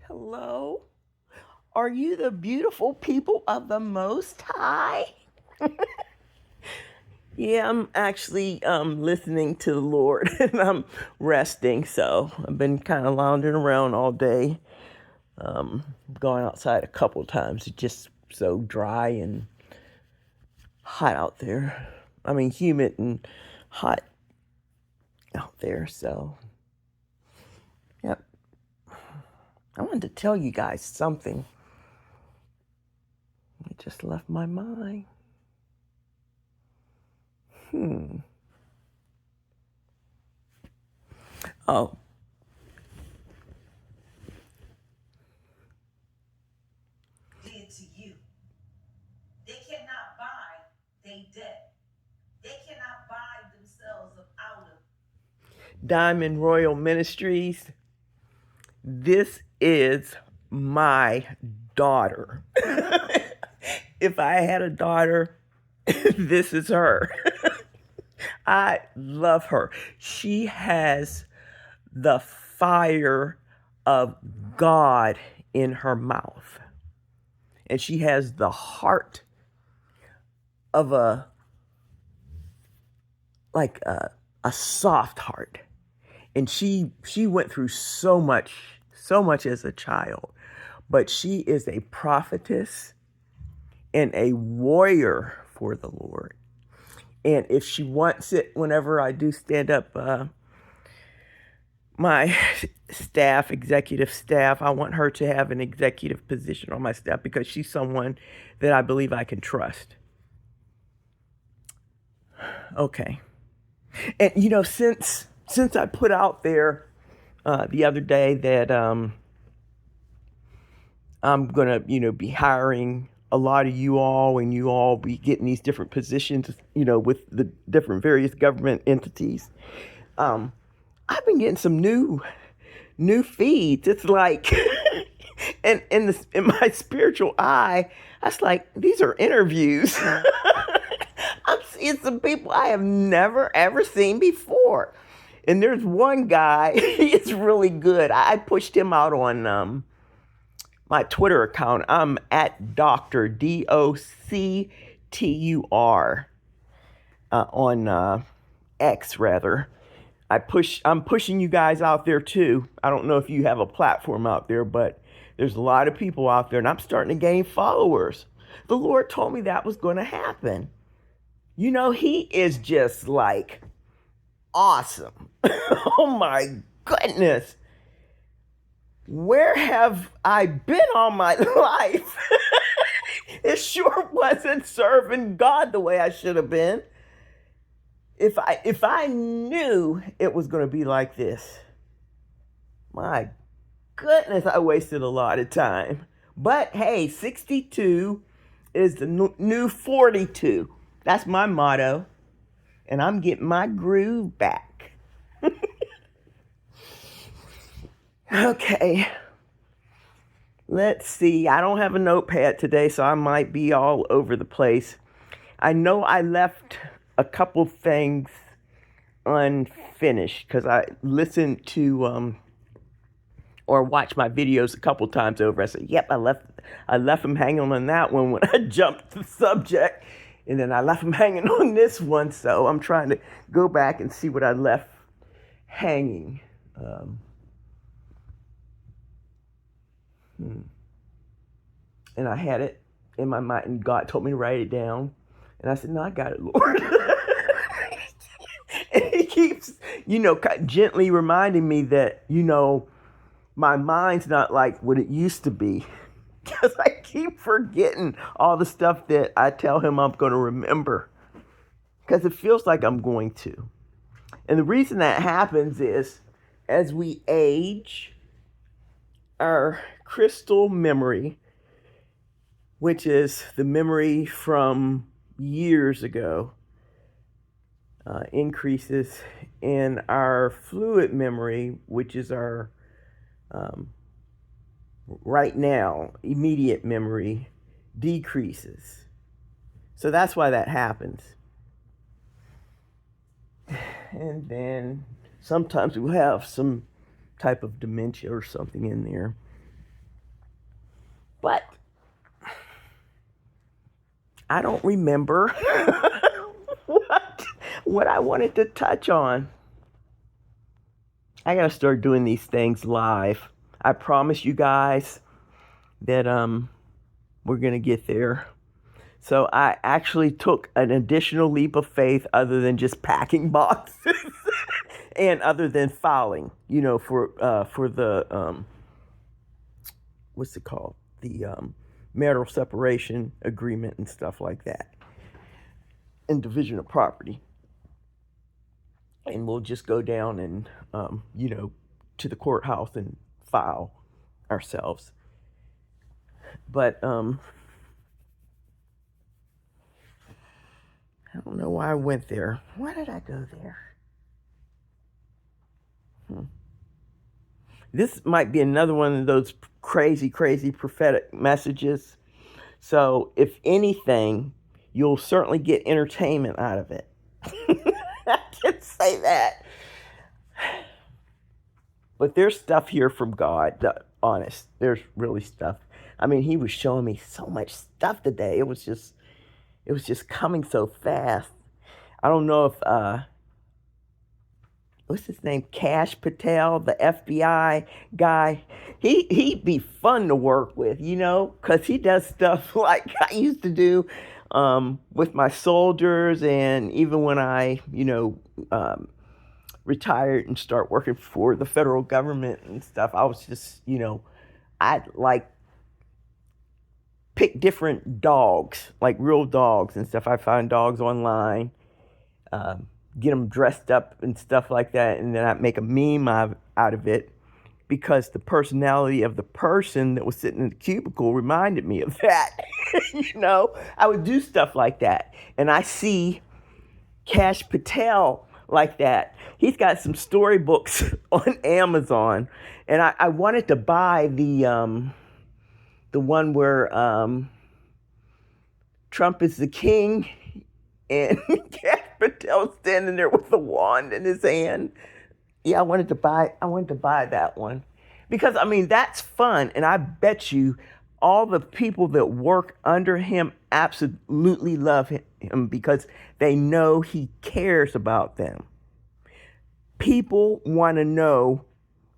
Hello? Are you the beautiful people of the Most High? Yeah, I'm actually listening to the Lord and I'm resting. So I've been kind of lounging around all day. Going outside a couple times. It's just so dry and hot out there. I mean, humid and hot out there. So, yep. I wanted to tell you guys something. It just left my mind. Hmm. Oh, did to you. They cannot buy they debt. They cannot buy themselves up out of. Diamond Royal Ministries. This is my daughter. If I had a daughter, this is her. I love her. She has the fire of God in her mouth. And she has the heart of a soft heart. And she went through so much as a child. But she is a prophetess and a warrior for the Lord. And if she wants it, whenever I do stand up my staff, executive staff, I want her to have an executive position on my staff because she's someone that I believe I can trust. Okay. And since I put out there the other day that I'm gonna be hiring a lot of you all, and you all be getting these different positions, with the different various government entities. Um, I've been getting some new feeds. It's like, and in my spiritual eye, that's like these are interviews. I'm seeing some people I have never ever seen before, and there's one guy. He's really good. I pushed him out on my Twitter account. I'm at Doctor DOCTUR on X rather. I'm pushing you guys out there too. I don't know if you have a platform out there, but there's a lot of people out there, and I'm starting to gain followers. The Lord told me that was going to happen. He is just like awesome. Oh my goodness. Where have I been all my life? It sure wasn't serving God the way I should have been. If I knew it was going to be like this, my goodness, I wasted a lot of time. But hey, 62 is the new 42. That's my motto. And I'm getting my groove back. Okay. Let's see. I don't have a notepad today, so I might be all over the place. I know I left a couple things unfinished because I listened to or watched my videos a couple times over. I said, "Yep, I left them hanging on that one when I jumped the subject, and then I left them hanging on this one." So I'm trying to go back and see what I left hanging. And I had it in my mind, and God told me to write it down, and I said, "No, I got it, Lord." And He keeps, gently reminding me that, my mind's not like what it used to be. Because I keep forgetting all the stuff that I tell Him I'm going to remember. Because it feels like I'm going to. And the reason that happens is as we age, our crystal memory, which is the memory from years ago, increases, and our fluid memory, which is our right now immediate memory, decreases. So that's why that happens. And then sometimes we'll have some type of dementia or something in there. But I don't remember what I wanted to touch on. I gotta start doing these things live. I promise you guys that we're gonna get there. So I actually took an additional leap of faith other than just packing boxes and other than filing, for the what's it called? The marital separation agreement and stuff like that. And division of property. And we'll just go down and to the courthouse and file ourselves. But I don't know why I went there. Why did I go there? This might be another one of those crazy prophetic messages. So, if anything, you'll certainly get entertainment out of it. I can say that. But there's stuff here from God, honest. There's really stuff. I mean, he was showing me so much stuff today. It was just coming so fast. I don't know if what's his name? Kash Patel, the FBI guy. He'd be fun to work with, because he does stuff like I used to do with my soldiers, and even when I, retired and start working for the federal government and stuff, I was just, I'd like pick different dogs, like real dogs and stuff. I find dogs online, get them dressed up and stuff like that, and then I'd make a meme out of it because the personality of the person that was sitting in the cubicle reminded me of that. I would do stuff like that. And I see Kash Patel like that. He's got some storybooks on Amazon, and I wanted to buy the one where Trump is the king and Kash Patel's standing there with the wand in his hand. Yeah, I wanted to buy that one because that's fun, and I bet you all the people that work under him absolutely love him because they know he cares about them. People want to know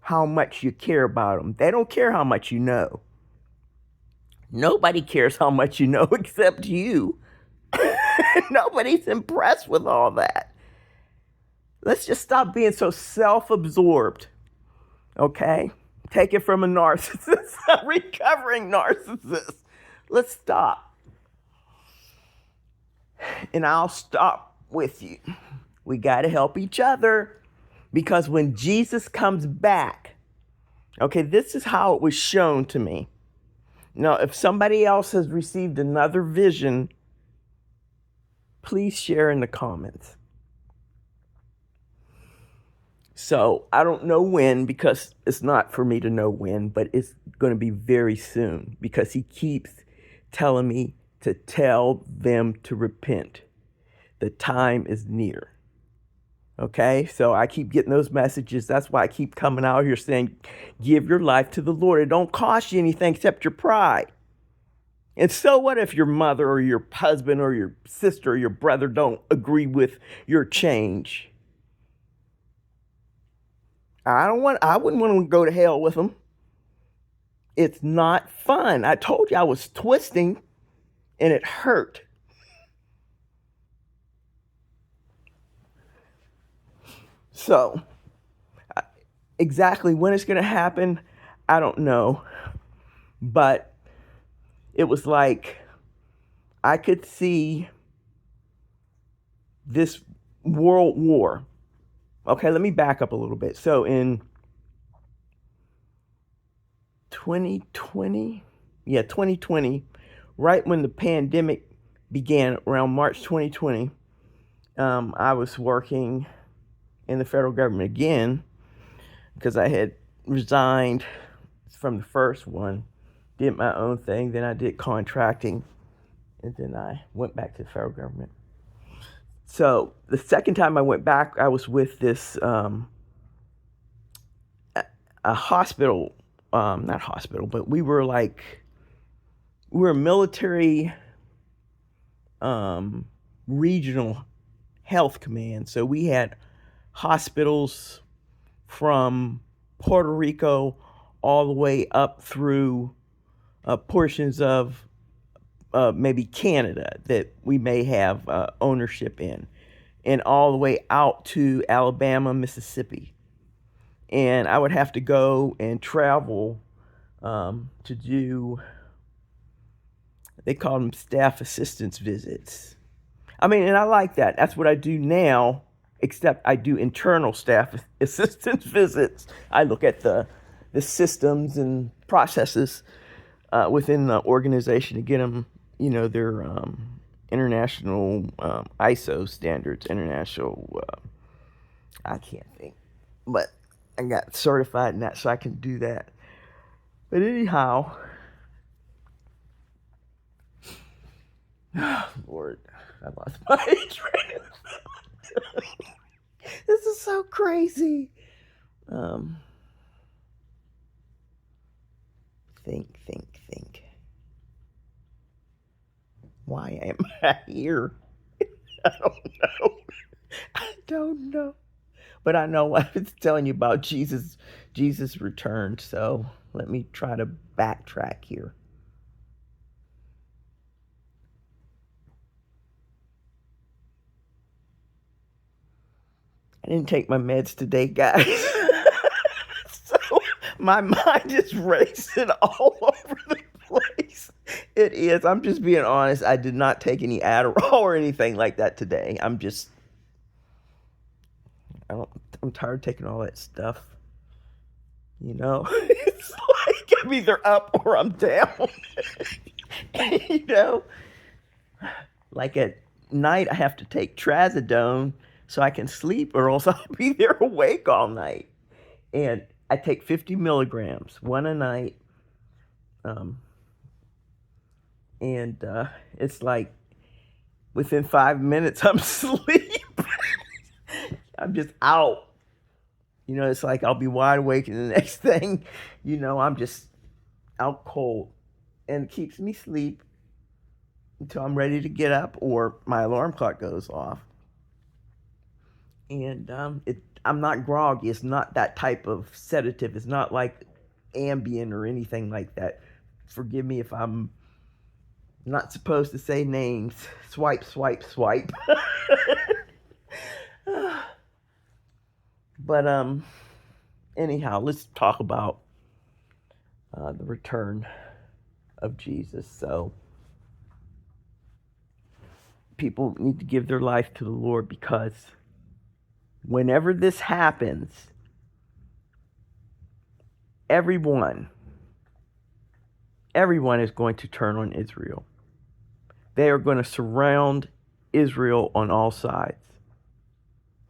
how much you care about them. They don't care how much you know. Nobody cares how much you know except you. Nobody's impressed with all that. Let's just stop being so self-absorbed, okay? Take it from a narcissist, a recovering narcissist. Let's stop. And I'll stop with you. We got to help each other because when Jesus comes back, okay, this is how it was shown to me. Now, if somebody else has received another vision, please share in the comments. So I don't know when because it's not for me to know when, but it's going to be very soon because he keeps telling me to tell them to repent. The time is near. Okay, so I keep getting those messages. That's why I keep coming out here saying, give your life to the Lord. It don't cost you anything except your pride. And so what if your mother or your husband or your sister or your brother don't agree with your change? I wouldn't want to go to hell with them. It's not fun. I told you I was twisting and it hurt. So, exactly when it's going to happen, I don't know. But it was like I could see this world war. Okay, let me back up a little bit. So in 2020, right when the pandemic began, around March 2020, I was working in the federal government again because I had resigned from the first one, did my own thing, then I did contracting, and then I went back to the federal government. So the second time I went back, I was with this a hospital, not hospital, but we were like we're a military regional health command. So we had hospitals from Puerto Rico all the way up through portions of maybe Canada that we may have ownership in, and all the way out to Alabama, Mississippi. And I would have to go and travel to do, they call them staff assistance visits. I mean, and I like that. That's what I do now, except I do internal staff assistance visits. I look at the systems and processes within the organization to get them, their international ISO standards, international, I can't think, but I got certified in that, so I can do that. But anyhow, Lord, I lost my train of thought. This is so crazy. Think. Why am I here? I don't know. But I know I was telling you about Jesus returned. So let me try to backtrack here. I didn't take my meds today, guys. So my mind is racing all over the place. It is. I'm just being honest. I did not take any Adderall or anything like that today. I'm tired of taking all that stuff. It's like I'm either up or I'm down. Like at night I have to take trazodone so I can sleep, or else I'll be there awake all night. And I take 50 milligrams, one a night. And it's like within 5 minutes I'm asleep. I'm just out. It's like I'll be wide awake, and the next thing, I'm just out cold. And it keeps me asleep until I'm ready to get up or my alarm clock goes off. And I'm not groggy. It's not that type of sedative. It's not like Ambien or anything like that. Forgive me if I'm not supposed to say names. Swipe. But anyhow, let's talk about the return of Jesus. So people need to give their life to the Lord, because whenever this happens, everyone is going to turn on Israel. They are going to surround Israel on all sides.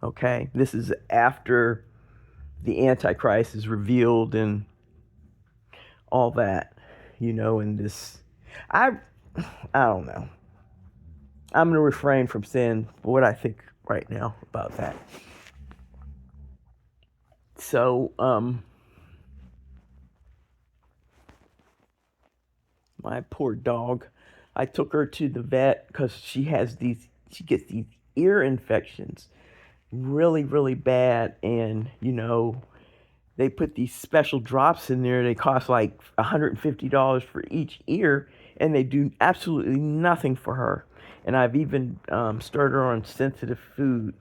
Okay? This is after the Antichrist is revealed and all that, and this, I don't know. I'm going to refrain from saying what I think right now about that. So, my poor dog, I took her to the vet because she gets these ear infections really, really bad. And, they put these special drops in there. They cost like $150 for each ear, and they do absolutely nothing for her. And I've even started her on sensitive food.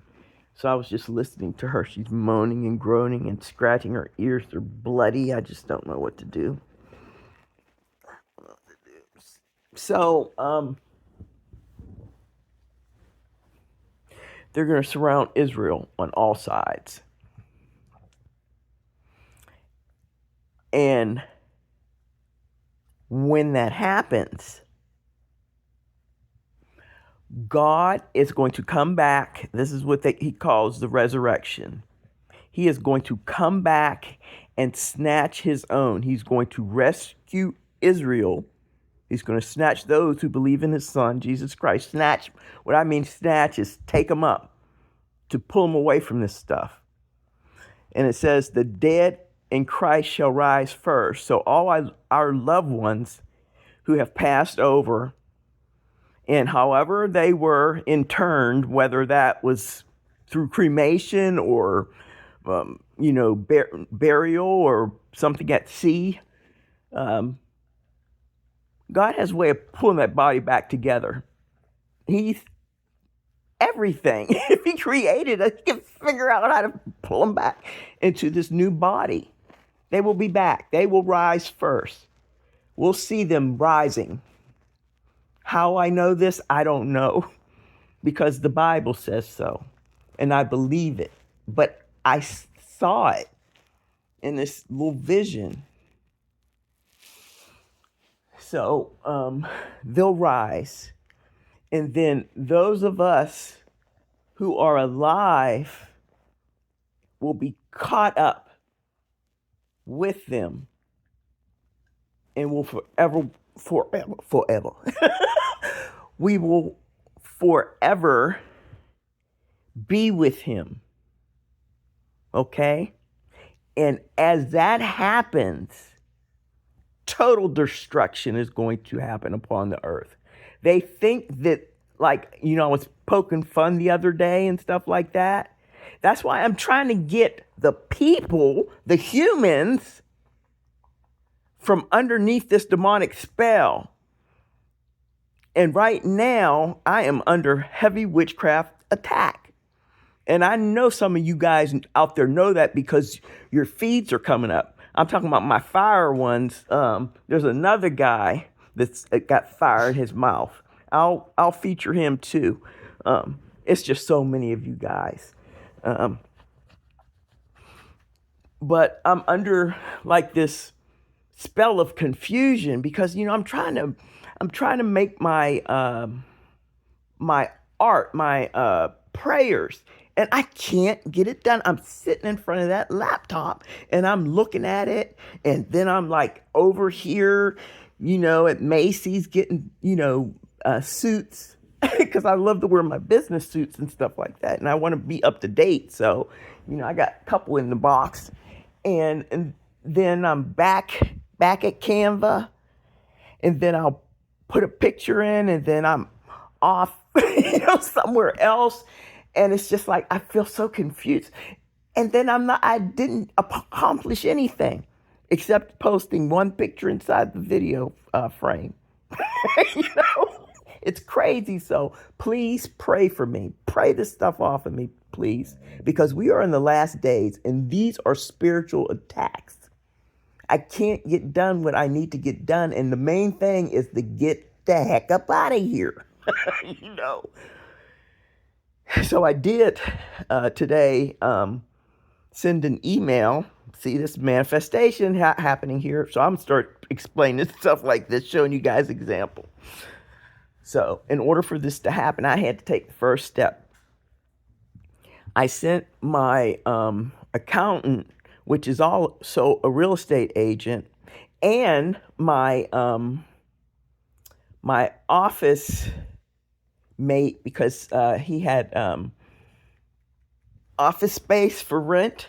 So I was just listening to her. She's moaning and groaning and scratching her ears. They're bloody. I just don't know what to do. So, they're going to surround Israel on all sides. And when that happens, God is going to come back. This is what he calls the resurrection. He is going to come back and snatch his own. He's going to rescue Israel. He's going to snatch those who believe in his son, Jesus Christ. Snatch, what I mean snatch is take them up, to pull them away from this stuff. And it says, the dead in Christ shall rise first. So all our loved ones who have passed over, and however they were interned, whether that was through cremation or burial or something at sea, God has a way of pulling that body back together. He's everything. If he created it, he can figure out how to pull them back into this new body. They will be back. They will rise first. We'll see them rising. How I know this, I don't know, because the Bible says so, and I believe it. But I saw it in this little vision. So they'll rise. And then those of us who are alive will be caught up with them and will forever we will forever be with him. Okay? And as that happens, total destruction is going to happen upon the earth. They think that, I was poking fun the other day and stuff like that. That's why I'm trying to get the people, the humans, from underneath this demonic spell. And right now, I am under heavy witchcraft attack. And I know some of you guys out there know that because your feeds are coming up. I'm talking about my fire ones. There's another guy that's got fire in his mouth. I'll feature him too. It's just so many of you guys. But I'm under this spell of confusion because I'm trying to make my my art, my prayers, and I can't get it done. I'm sitting in front of that laptop and I'm looking at it, and then I'm over here, at Macy's getting suits because I love to wear my business suits and stuff like that, and I want to be up to date. So I got a couple in the box, and then I'm back at Canva, and then I'll put a picture in, and then I'm off somewhere else, and it's just I feel so confused, and then I didn't accomplish anything except posting one picture inside the video frame. It's crazy. So please pray for me. Pray this stuff off of me, please, because we are in the last days, and these are spiritual attacks. I can't get done what I need to get done, and the main thing is to get the heck up out of here. So I did today send an email. See this manifestation happening here. So I'm start explaining stuff like this, showing you guys example. So in order for this to happen, I had to take the first step. I sent my accountant, which is also a real estate agent, and my my office mate, because he had office space for rent,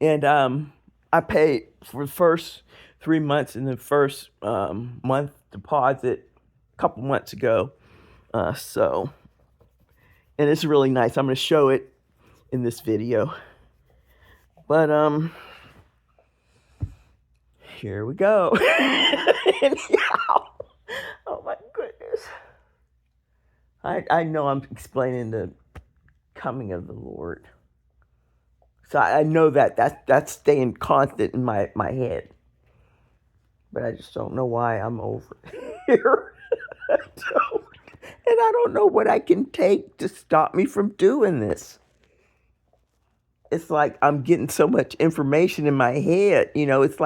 and I paid for the first 3 months and the first month deposit a couple months ago. And it's really nice. I'm going to show it in this video. But here we go. Oh my goodness. I know I'm explaining the coming of the Lord. So I know that's staying constant in my head. But I just don't know why I'm over here. And I don't know what I can take to stop me from doing this. It's I'm getting so much information in my head. It's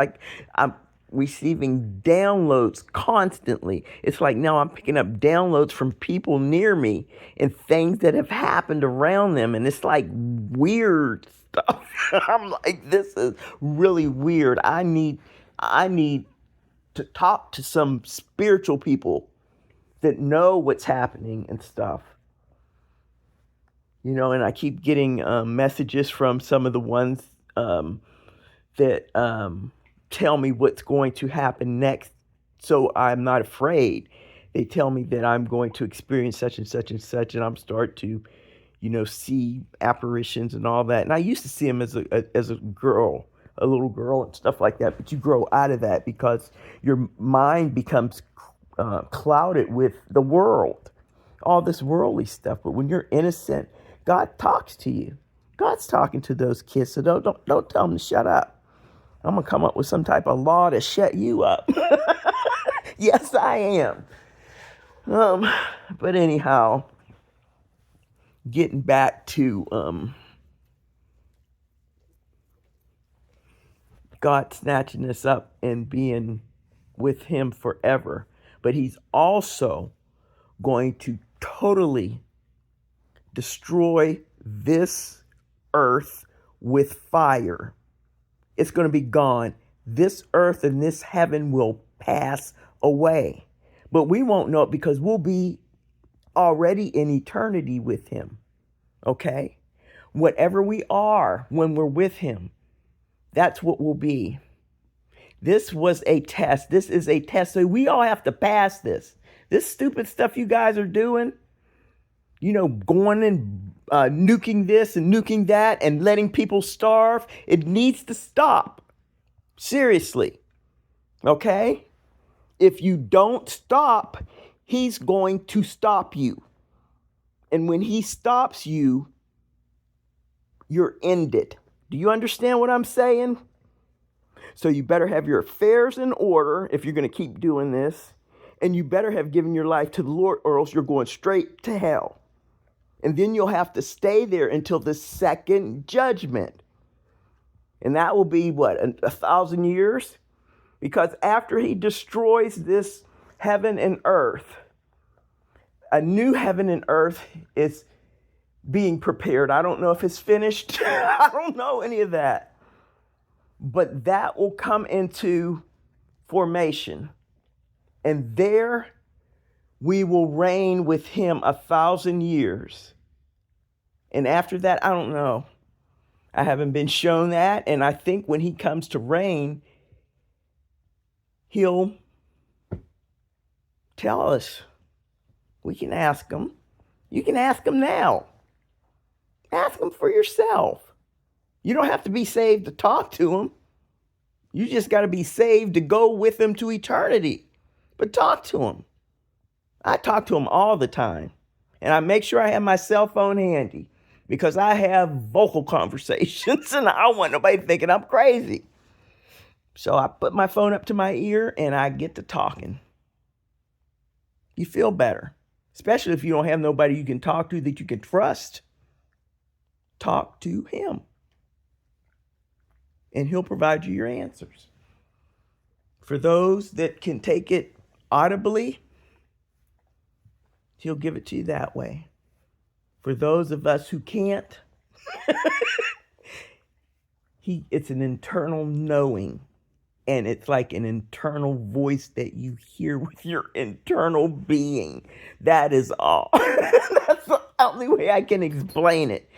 I'm receiving downloads constantly. It's now I'm picking up downloads from people near me and things that have happened around them. And it's weird stuff. I'm this is really weird. I need to talk to some spiritual people that know what's happening and stuff. And I keep getting messages from some of the ones that tell me what's going to happen next so I'm not afraid. They tell me that I'm going to experience such and such and such, and I'm start to, see apparitions and all that. And I used to see them as a girl, a little girl and stuff like that. But you grow out of that because your mind becomes clouded with the world, all this worldly stuff. But when you're innocent, God talks to you. God's talking to those kids, so don't tell them to shut up. I'm gonna come up with some type of law to shut you up. Yes, I am. But anyhow, getting back to God snatching us up and being with Him forever, but He's also going to totally destroy this earth with fire. It's going to be gone. This earth and this heaven will pass away. But we won't know it because we'll be already in eternity with Him. Okay? Whatever we are when we're with Him, that's what we'll be. This was a test. This is a test. So we all have to pass this. This stupid stuff you guys are doing, going and nuking this and nuking that and letting people starve, it needs to stop. Seriously. Okay? If you don't stop, He's going to stop you. And when He stops you, you're ended. Do you understand what I'm saying? So you better have your affairs in order if you're going to keep doing this. And you better have given your life to the Lord, or else you're going straight to hell. And then you'll have to stay there until the second judgment. And that will be, 1,000 years? Because after He destroys this heaven and earth, a new heaven and earth is being prepared. I don't know if it's finished. I don't know any of that. But that will come into formation. And there we will reign with Him 1,000 years. And after that, I don't know. I haven't been shown that. And I think when He comes to reign, He'll tell us. We can ask Him. You can ask Him now. Ask Him for yourself. You don't have to be saved to talk to Him. You just got to be saved to go with Him to eternity. But talk to Him. I talk to Him all the time. And I make sure I have my cell phone handy because I have vocal conversations and I don't want nobody thinking I'm crazy. So I put my phone up to my ear and I get to talking. You feel better, especially if you don't have nobody you can talk to that you can trust. Talk to Him. And He'll provide you your answers. For those that can take it audibly, He'll give it to you that way. For those of us who can't, it's an internal knowing. And it's like an internal voice that you hear with your internal being. That is all. That's the only way I can explain it.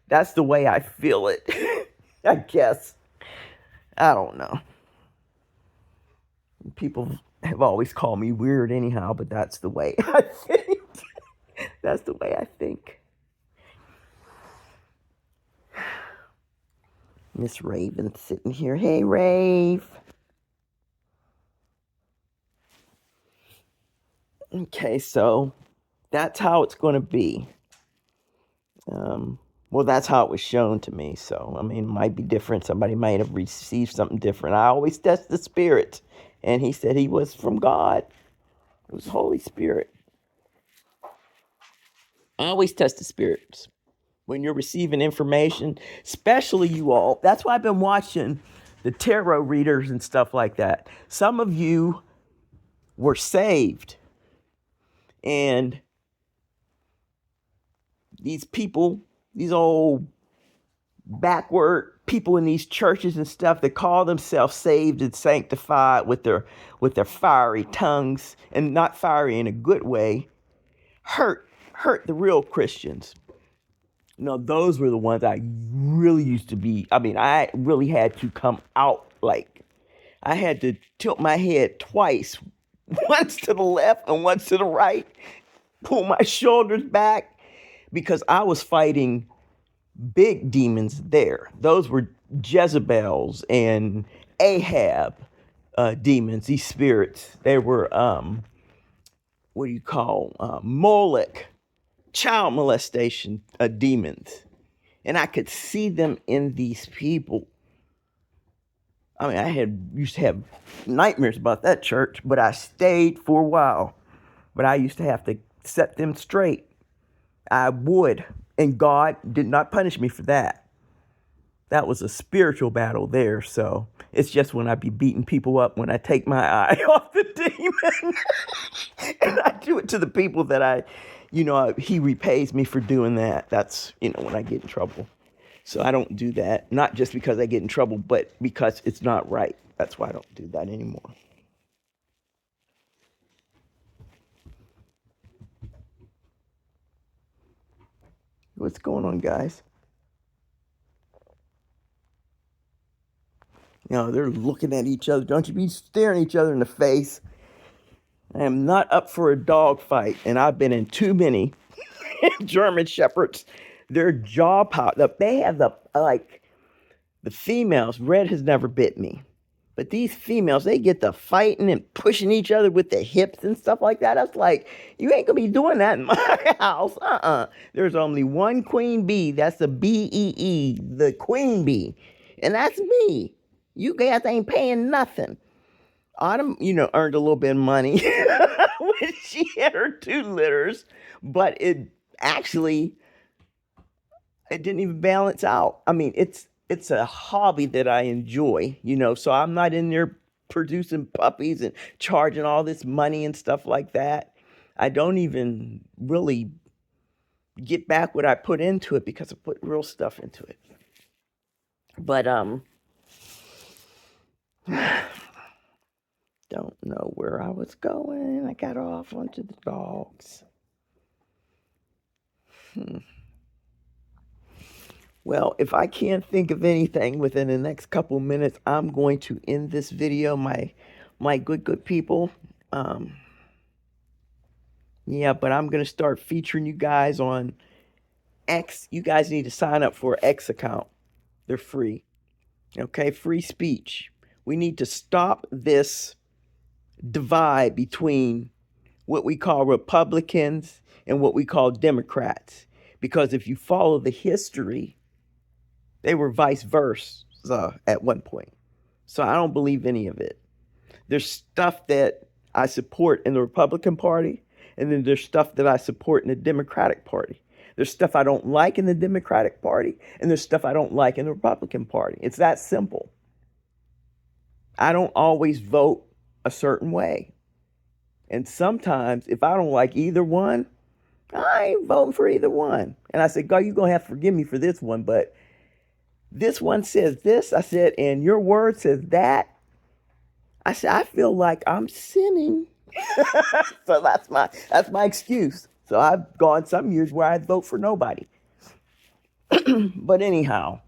That's the way I feel it. I guess. I don't know. People have always called me weird anyhow, but that's the way I think. That's the way I think. Miss Raven's sitting here. Hey, Rave. Okay, so that's how it's going to be. Well, that's how it was shown to me. So, I mean, it might be different. Somebody might have received something different. I always test the spirit. And he said he was from God. It was Holy Spirit. I always test the spirits. When you're receiving information, especially you all. That's why I've been watching the tarot readers and stuff like that. Some of you were saved. And these people, these old backward people in these churches and stuff that call themselves saved and sanctified with their fiery tongues, and not fiery in a good way, hurt the real Christians. No, those were the ones I really used to be. I mean, I really had to come out like I had to tilt my head twice one's to the left and one's to the right, pull my shoulders back because I was fighting big demons there. Those were Jezebels and Ahab demons, these spirits. They were, what do you call, Moloch, child molestation demons. And I could see them in these people. I mean, used to have nightmares about that church, but I stayed for a while. But I used to have to set them straight. I would. And God did not punish me for that. That was a spiritual battle there. So it's just when I be beating people up when I take my eye off the demon. And I do it to the people that he repays me for doing that. That's, when I get in trouble. So I don't do that. Not just because I get in trouble, but because it's not right. That's why I don't do that anymore. What's going on, guys? They're looking at each other. Don't you be staring each other in the face. I am not up for a dog fight, and I've been in too many German Shepherds. Their jaw power, they have the females, Red has never bit me. But these females, they get to fighting and pushing each other with the hips and stuff like that. That's like, you ain't gonna be doing that in my house. There's only one queen bee. That's the BEE, the queen bee. And that's me. You guys ain't paying nothing. Autumn, earned a little bit of money when she had her 2 litters, but it didn't even balance out. I mean, it's a hobby that I enjoy, so I'm not in there producing puppies and charging all this money and stuff like that. I don't even really get back what I put into it because I put real stuff into it. But don't know where I was going. I got off onto the dogs. Well, if I can't think of anything within the next couple minutes, I'm going to end this video, my good people. Yeah, but I'm going to start featuring you guys on X. You guys need to sign up for an X account. They're free. Okay, free speech. We need to stop this divide between what we call Republicans and what we call Democrats. Because if you follow the history, they were vice versa at one point. So I don't believe any of it. There's stuff that I support in the Republican Party, and then there's stuff that I support in the Democratic Party. There's stuff I don't like in the Democratic Party, and there's stuff I don't like in the Republican Party. It's that simple. I don't always vote a certain way. And sometimes, if I don't like either one, I ain't voting for either one. And I said, God, you're going to have to forgive me for this one, but this one says this. I said, and your word says that. I said, I feel like I'm sinning. So that's my excuse. So I've gone some years where I'd vote for nobody. But anyhow,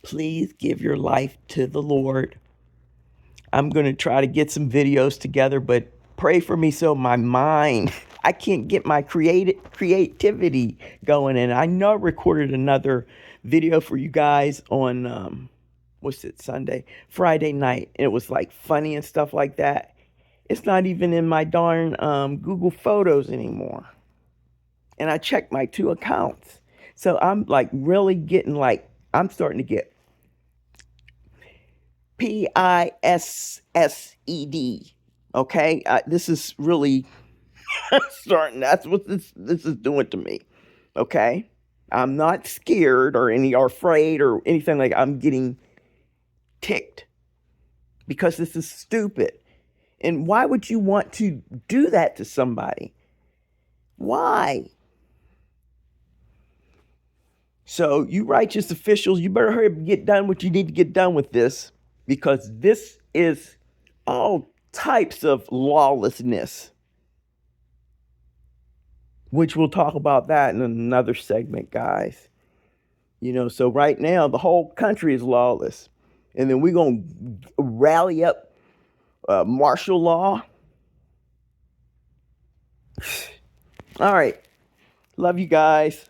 please give your life to the Lord. I'm going to try to get some videos together, but pray for me so my mind, I can't get my creativity going. And I know I recorded another video for you guys on, Friday night. And it was like funny and stuff like that. It's not even in my darn Google Photos anymore. And I checked my 2 accounts. So I'm like really getting I'm starting to get PISSED. Okay, this is really starting. That's what this is doing to me. Okay, I'm not scared or afraid or anything like. I'm getting ticked because this is stupid. And why would you want to do that to somebody? Why? So you righteous officials, you better hurry up and get done what you need to get done with this, because this is all types of lawlessness, which we'll talk about that in another segment, guys. So right now the whole country is lawless. and then we're gonna rally up martial law. All right, love you guys.